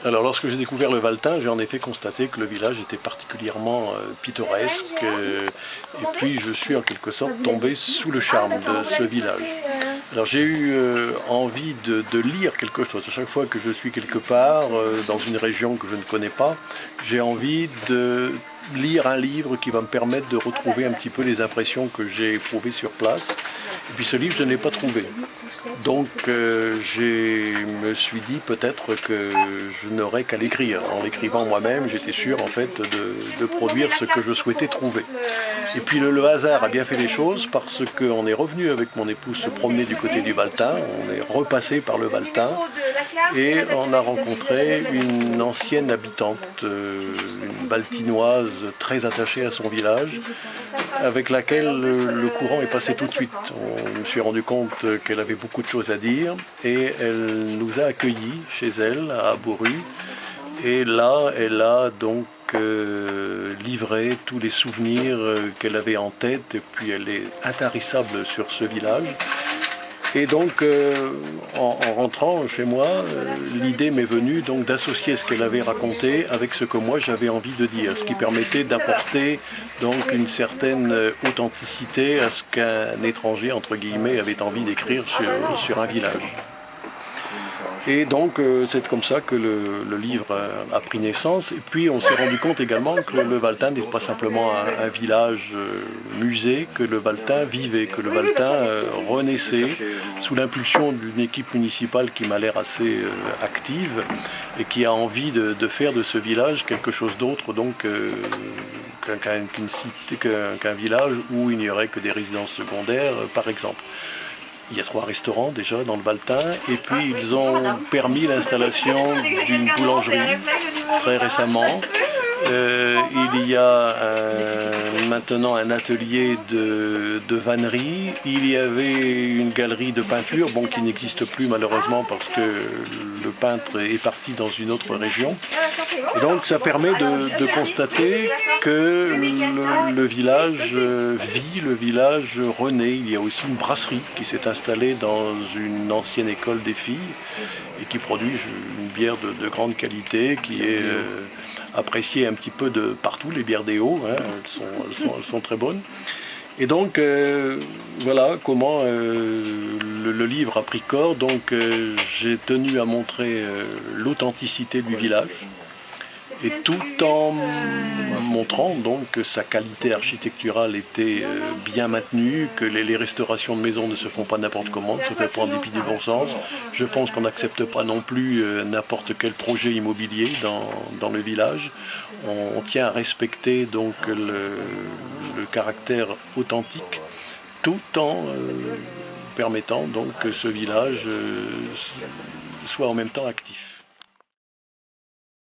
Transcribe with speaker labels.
Speaker 1: Alors lorsque j'ai découvert le Valtin, j'ai en effet constaté que le village était particulièrement pittoresque et puis je suis en quelque sorte tombé sous le charme de ce village. Alors j'ai eu envie de lire quelque chose. À chaque fois que je suis quelque part, dans une région que je ne connais pas, j'ai envie de lire un livre qui va me permettre de retrouver un petit peu les impressions que j'ai éprouvées sur place. Et puis ce livre, je ne l'ai pas trouvé. Donc je me suis dit peut-être que je n'aurais qu'à l'écrire. En l'écrivant moi-même, j'étais sûr en fait de produire ce que je souhaitais trouver. Et puis le hasard a bien fait les choses parce qu'on est revenu avec mon épouse se promener du côté du Valtin, on est repassé par le Valtin et on a rencontré une ancienne habitante, une valtinoise très attachée à son village, avec laquelle le courant est passé tout de suite. On me suis rendu compte qu'elle avait beaucoup de choses à dire et elle nous a accueillis chez elle à Boru. Et là, elle a donc livré tous les souvenirs qu'elle avait en tête et puis elle est intarissable sur ce village. Et donc, en rentrant chez moi, l'idée m'est venue donc d'associer ce qu'elle avait raconté avec ce que moi j'avais envie de dire, ce qui permettait d'apporter donc une certaine authenticité à ce qu'un étranger, entre guillemets, avait envie d'écrire sur un village. Et donc c'est comme ça que le livre a pris naissance. Et puis on s'est rendu compte également que le Valtin n'est pas simplement un village musée, que le Valtin vivait, que le Valtin renaissait sous l'impulsion d'une équipe municipale qui m'a l'air assez active et qui a envie de faire de ce village quelque chose d'autre donc qu'un village où il n'y aurait que des résidences secondaires par exemple. Il y a 3 restaurants déjà dans le Valtin et puis ils ont permis l'installation d'une boulangerie très récemment. Il y a maintenant un atelier de vannerie. Il y avait une galerie de peinture, bon, qui n'existe plus malheureusement parce que le peintre est parti dans une autre région. Et donc ça permet de constater que le village vit, le village renaît. Il y a aussi une brasserie qui s'est installée dans une ancienne école des filles et qui produit une bière de grande qualité qui est appréciée un petit peu de partout, les bières des Hauts, hein, elles sont très bonnes. Et donc voilà comment le livre a pris corps. Donc j'ai tenu à montrer l'authenticité du village et tout en montrant donc que sa qualité architecturale était bien maintenue, que les restaurations de maisons ne se font pas n'importe comment, ne se fait pas en dépit du bon sens. Je pense qu'on n'accepte pas non plus n'importe quel projet immobilier dans le village. On tient à respecter donc le caractère authentique tout en permettant donc que ce village soit en même temps actif.